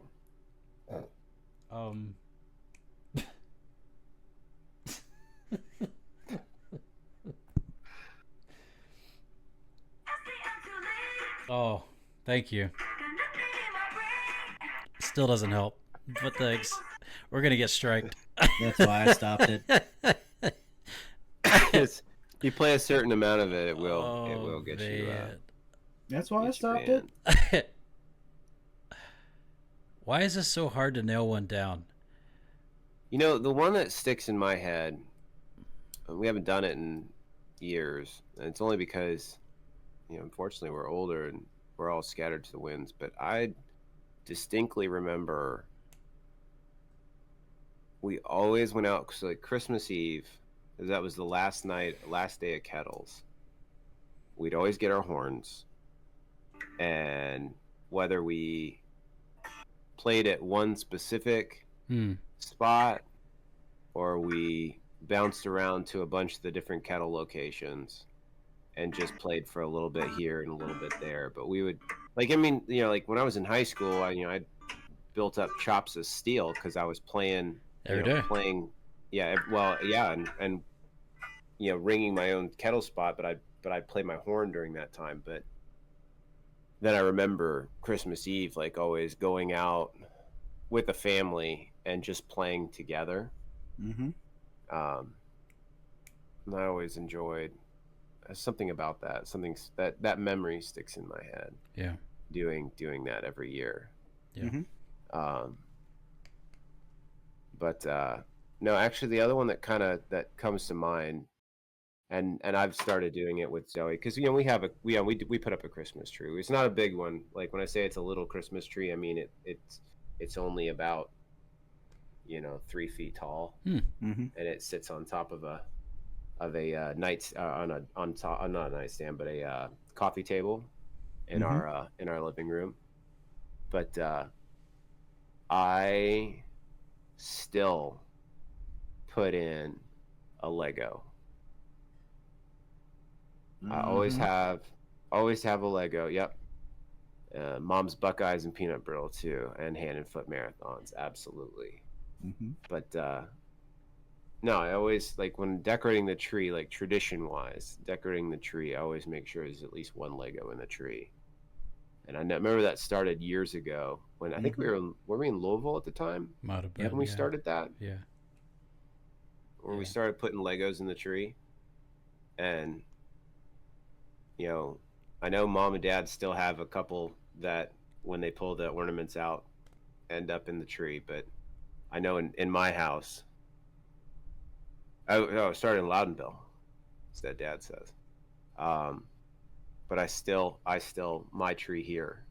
Oh, thank you. Still doesn't help, but thanks. We're gonna get striked. That's why I stopped it. You play a certain amount of it, it will get you. That's why I get you stopped banned. it. Why is this so hard to nail one down? You know, the one that sticks in my head, we haven't done it in years, and it's only because, unfortunately we're older and we're all scattered to the winds, but I distinctly remember we always went out, cause like Christmas Eve, that was the last day of kettles. We'd always get our horns, and whether we played at one specific spot or we bounced around to a bunch of the different kettle locations and just played for a little bit here and a little bit there. But we would, like when I was in high school, I built up chops of steel because I was playing Every day. and ringing my own kettle spot, but I'd play my horn during that time. But then I remember Christmas Eve, like always going out with the family and just playing together. Mm-hmm. And I always enjoyed something about that. Something that memory sticks in my head. Yeah. Doing that every year. Yeah. Mm-hmm. But no, actually, the other one that comes to mind, and I've started doing it with Zoe because we put up a Christmas tree. It's not a big one. Like when I say it's a little Christmas tree, I mean it's only about 3 feet tall, Mm-hmm. and it sits on top of a not a nightstand, but a coffee table in our living room. But I still put in a Lego. I always have a Lego. Yep. Mom's Buckeyes and Peanut Brittle too, and hand and foot marathons, absolutely. Mm-hmm. But no, I always like when decorating the tree, like tradition-wise, decorating the tree, I always make sure there's at least one Lego in the tree. And I remember that started years ago when I think were we in Louisville at the time? Might have been. When we started that? Yeah. When we started putting Legos in the tree. And I know Mom and Dad still have a couple that when they pull the ornaments out end up in the tree, but I know in my house, it started in Loudonville, as that Dad says. But I still my tree here,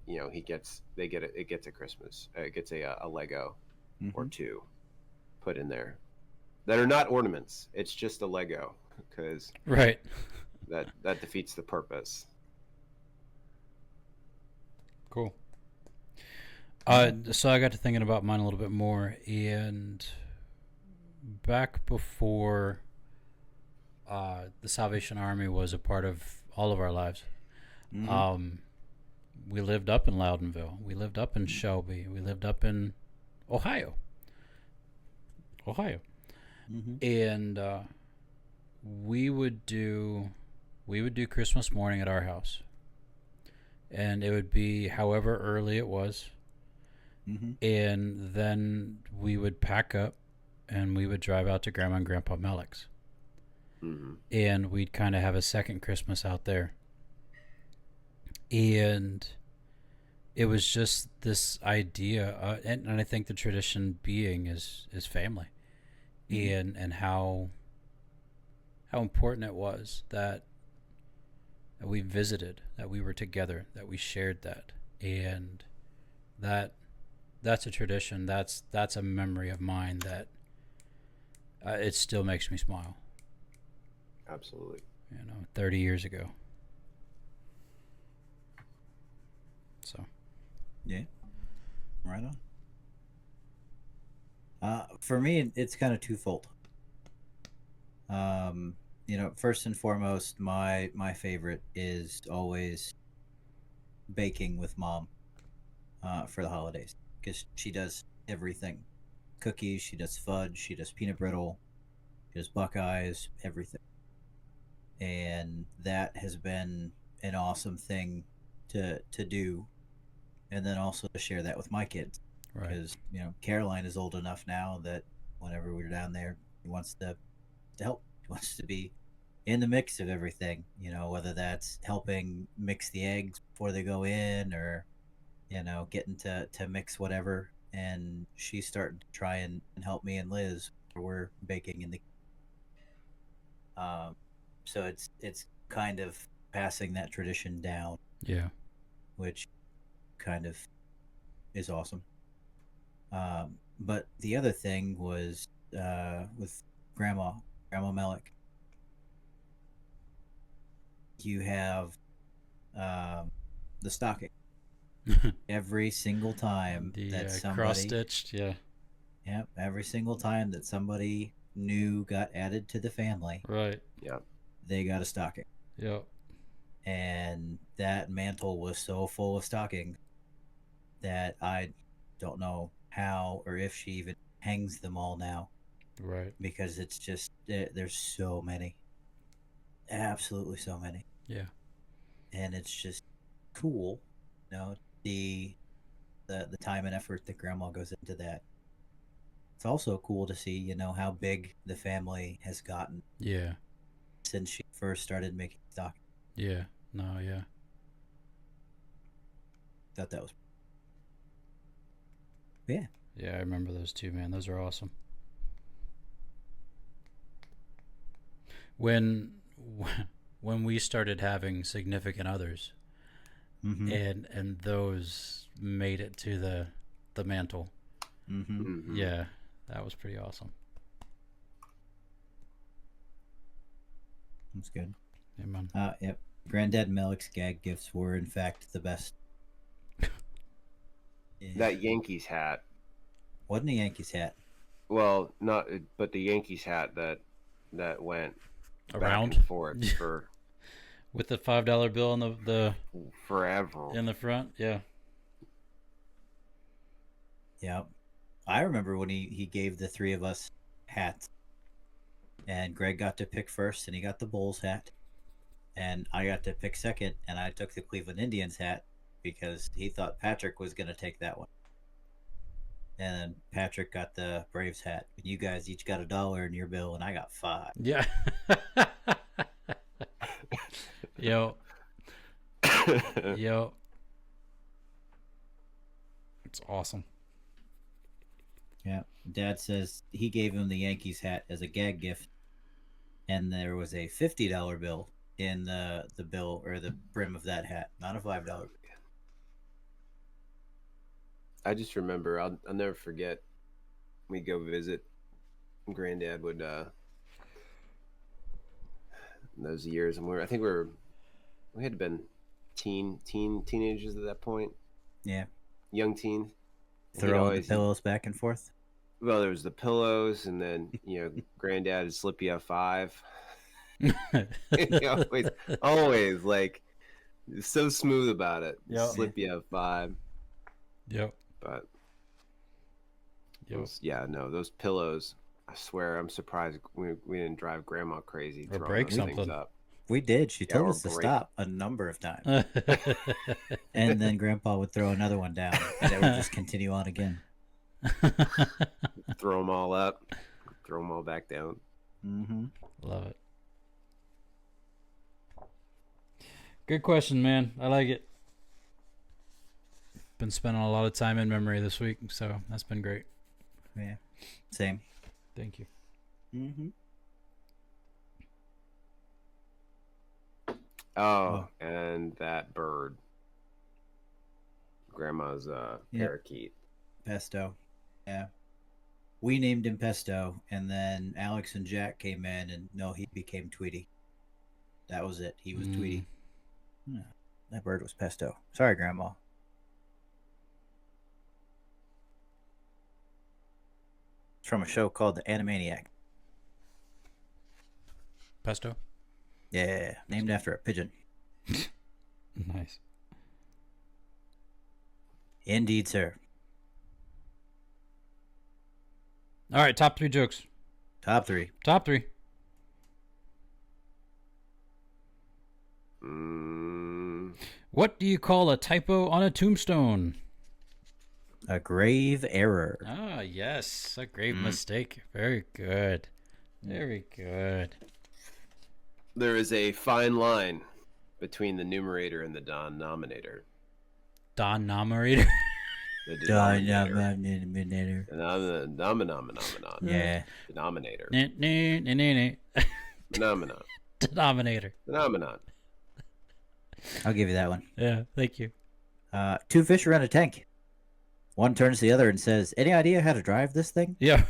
it gets a Christmas, it gets a Lego or two put in there that are not ornaments. It's just a Lego because Right. that defeats the purpose. Cool. So I got to thinking about mine a little bit more, and back before the Salvation Army was a part of all of our lives, we lived up in Loudonville. We lived up in Shelby. We lived up in Ohio. And we would do Christmas morning at our house, and it would be however early it was. And then we would pack up and we would drive out to Grandma and Grandpa Melick's. And we'd kind of have a second Christmas out there. And it was just this idea, and I think the tradition being is family, and how important it was that we visited, that we were together, that we shared that, and that that's a tradition. That's a memory of mine that it still makes me smile. Absolutely. 30 years ago. So. Yeah. Right on. For me, it's kind of twofold. First and foremost, my favorite is always baking with mom for the holidays, because she does everything. Cookies, she does fudge, she does peanut brittle, she does Buckeyes, everything. And that has been an awesome thing to do, and then also to share that with my kids. Right. Because Caroline is old enough now that whenever we're down there, he wants to help. He wants to be in the mix of everything. Whether that's helping mix the eggs before they go in, or getting to mix whatever. And she's starting to try and help me and Liz. We're baking in the. So it's kind of passing that tradition down. Yeah. Which kind of is awesome. But the other thing was with Grandma Melick. You have the stocking. Every single time that somebody cross-stitched, yeah. Yep, every single time that somebody new got added to the family, right, yeah, they got a stocking. Yep. And that mantle was so full of stockings that I don't know how or if she even hangs them all now. Right. Because it's just there's so many, absolutely so many. Yeah. And it's just cool, the time and effort that Grandma goes into that. It's also cool to see, how big the family has gotten. Yeah. Since she first started making stock. Yeah. No, yeah. Thought that was. Yeah. Yeah, I remember those too, man. Those are awesome. When we started having significant others, mm-hmm. and those made it to the mantle. Mm-hmm. Mm-hmm. Yeah, that was pretty awesome. That's good. Yeah, man. Yep. Granddad Melick's gag gifts were, in fact, the best. Yeah. That Yankees hat. Wasn't a Yankees hat. Well, not, but the Yankees hat that went around back and forth for with the $5 bill on the forever in the front. Yeah. Yeah. I remember when he gave the three of us hats, and Greg got to pick first, and he got the Bulls hat, and I got to pick second, and I took the Cleveland Indians hat because he thought Patrick was going to take that one. And then Patrick got the Braves hat. You guys each got $1 in your bill, and I got $5. Yeah. Yo. Yo. It's awesome. Yeah. Dad says he gave him the Yankees hat as a gag gift, and there was a $50 bill in the bill or the brim of that hat, not a $5. I just remember, I'll never forget, we go visit. Granddad would those years, and I think we had been teenagers at that point. Yeah, young teens. Throwing the pillows back and forth. Well, there was the pillows, and then Granddad would slip you a $5. always like so smooth about it. Yep. Slip you a $5. Yep. But those pillows. I swear, I'm surprised we didn't drive Grandma crazy. Or break something. Things up. We did. She told us to stop a number of times. And then Grandpa would throw another one down, and it would just continue on again. Throw them all up. Throw them all back down. Mm-hmm. Love it. Good question, man. I like it. Been spending a lot of time in memory this week, so that's been great. Yeah. Same. Thank you. Mm-hmm. Oh, and that bird. Grandma's parakeet. Pesto. Yeah. We named him Pesto, and then Alex and Jack came in, and no, he became Tweety. That was it. He was Tweety. Yeah, that bird was Pesto. Sorry, Grandma. It's from a show called The Animaniac. Pesto? Yeah, named after a pigeon. Nice. Indeed, sir. All right, top 3 jokes. Top 3. Top 3. What do you call a typo on a tombstone? A grave error. Ah, yes. A grave mistake. Very good. Very good. There is a fine line between the numerator and the denominator. Denominator? The denominator. Denominator. Yeah. Denominator. Denominator. Phenomenon. Phenomenon. I'll give you that one. Yeah, thank you. 2 fish are in a tank. One turns to the other and says, "Any idea how to drive this thing?" Yeah.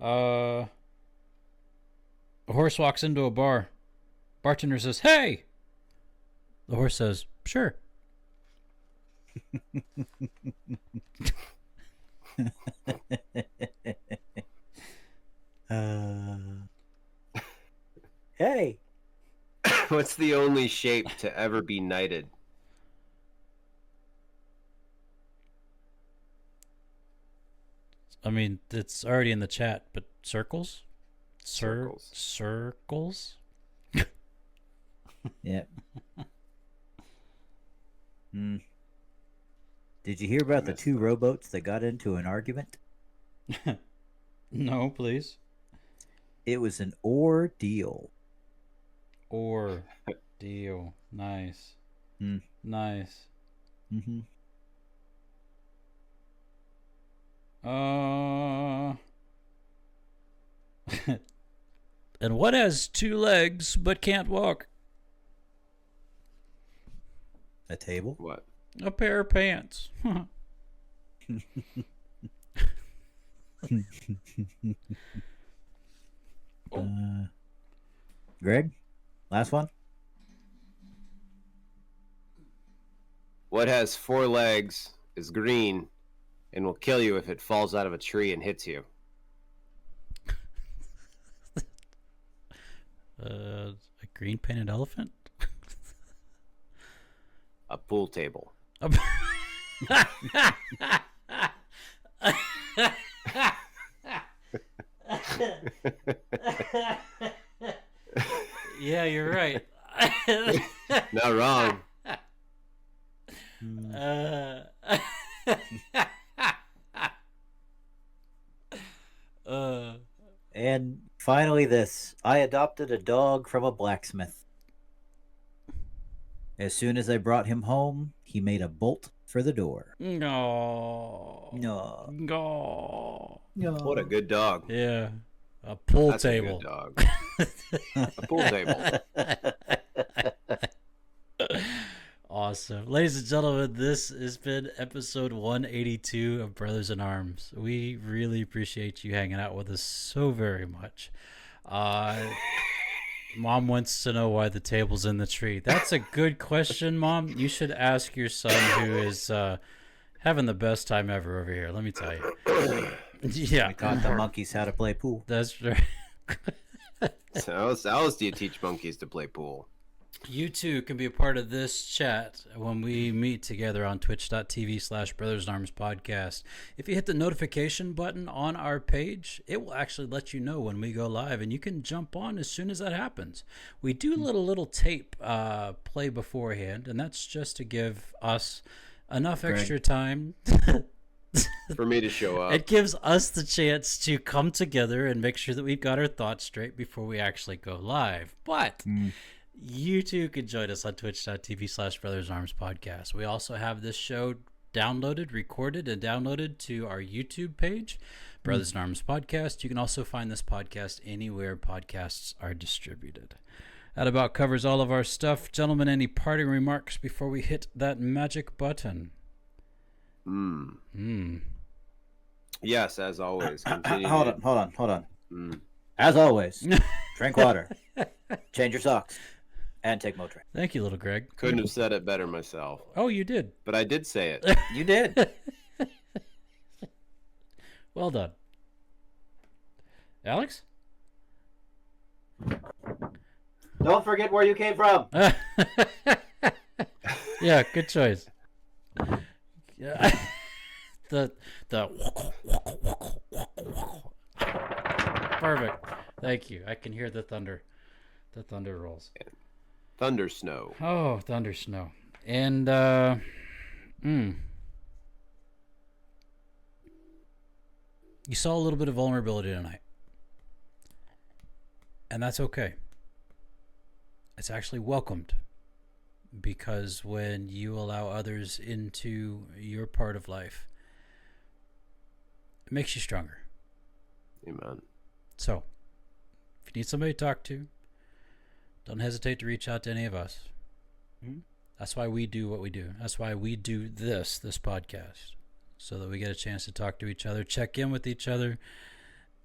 A horse walks into a bar. Bartender says, "Hey!" The horse says, "Sure." Hey. What's the only shape to ever be knighted? I mean, it's already in the chat, but circles? Circles. Circles? Yep. Did you hear about the 2 rowboats that got into an argument? No, please. It was an ordeal. Ordeal. Nice. Nice. Mm-hmm. And what has 2 legs but can't walk? A table? What? A pair of pants. Greg? Last one? What has 4 legs, is green, and will kill you if it falls out of a tree and hits you? A green painted elephant? A pool table. Yeah, you're right. Not wrong. And finally this. I adopted a dog from a blacksmith. As soon as I brought him home, he made a bolt for the door. No. No. No. No. What a good dog. Yeah. A pool That's table. a good dog. A pool table. Awesome. Ladies and gentlemen, this has been episode 182 of Brothers in Arms. We really appreciate you hanging out with us so very much. Mom wants to know why the table's in the tree. That's a good question, Mom. You should ask your son, who is having the best time ever over here. Let me tell you. Yeah. We taught the monkeys how to play pool. That's right. How else do you teach monkeys to play pool? You too can be a part of this chat when we meet together on twitch.tv/Brothers in Arms podcast. If you hit the notification button on our page, it will actually let you know when we go live, and you can jump on as soon as that happens. We do a little tape play beforehand, and that's just to give us enough extra time for me to show up. It gives us the chance to come together and make sure that we've got our thoughts straight before we actually go live. But you too can join us on twitch.tv/Brothers in Arms podcast. We also have this show downloaded, recorded, and downloaded to our YouTube page, Brothers in Arms Podcast. You can also find this podcast anywhere podcasts are distributed. That about covers all of our stuff. Gentlemen, any parting remarks before we hit that magic button? Yes, as always. Hold on. As always, drink water, change your socks, and take Motrin. Thank you, little Greg. Couldn't have said it better myself. Oh, you did. But I did say it. You did. Well done. Alex? Don't forget where you came from. Yeah, good choice. Yeah. the perfect. Thank you. I can hear the thunder. The thunder rolls. Thunder snow. Oh, thunder snow. And you saw a little bit of vulnerability tonight. And that's okay. It's actually welcomed, because when you allow others into your part of life, it makes you stronger. Amen. So, if you need somebody to talk to, don't hesitate to reach out to any of us. That's why we do what we do. That's why we do this podcast, so that we get a chance to talk to each other, check in with each other,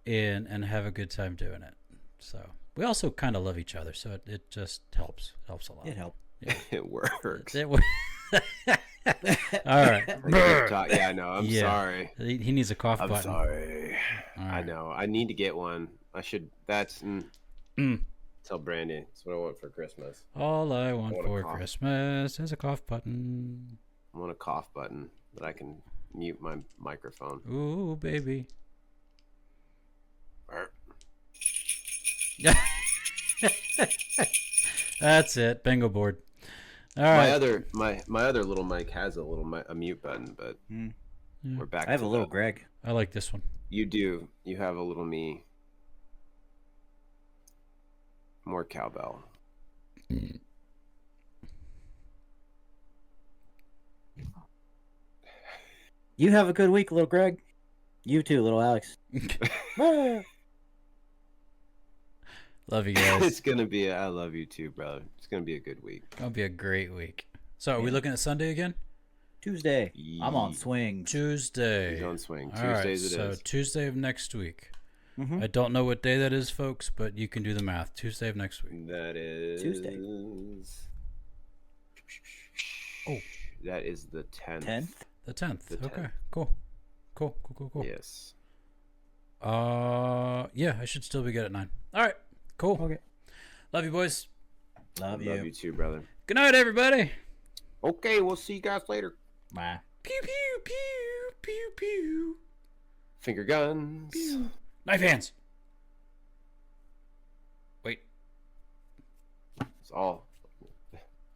and have a good time doing it. So we also kind of love each other, so it just helps a lot. It helped. Yeah. It works. All right. Yeah, I know. I'm sorry. He needs a cough button. I'm sorry. Right. I know. I need to get one. I should. That's. Tell Brandy. That's what I want for Christmas. All I want for Christmas is a cough button. I want a cough button that I can mute my microphone. Ooh, baby. That's it. Bingo board. All right. My other little mic has a mute button, but we're back. I have a little Greg. I like this one. You do. You have a little me. More cowbell. You have a good week, little Greg. You too, little Alex. Love you guys. It's gonna be. I love you too, brother. It's gonna be a good week. It'll be a great week. So, are we looking at Sunday again? Tuesday. I'm on swing. Tuesday. He's on swing. All right, Tuesdays it is. So Tuesday of next week. I don't know what day that is, folks, but you can do the math. Tuesday of next week. That is Tuesday. Oh, that is the 10th. 10th? The 10th. The 10th. Okay. Cool. Yes. Yeah, I should still be good at 9. All right. Cool. Okay. Love you, boys. Love you. Love you too, brother. Good night, everybody. Okay, we'll see you guys later. Bye. Pew pew pew pew pew. Finger guns. Pew. Knife hands. Wait. It's all.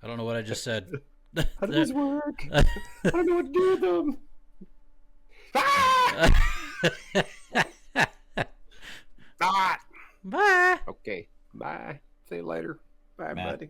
I don't know what I just said. How does this work? I don't know what to do with them. Ah! Ah! Bye. Okay. Bye. See you later. Bye, Matt. buddy.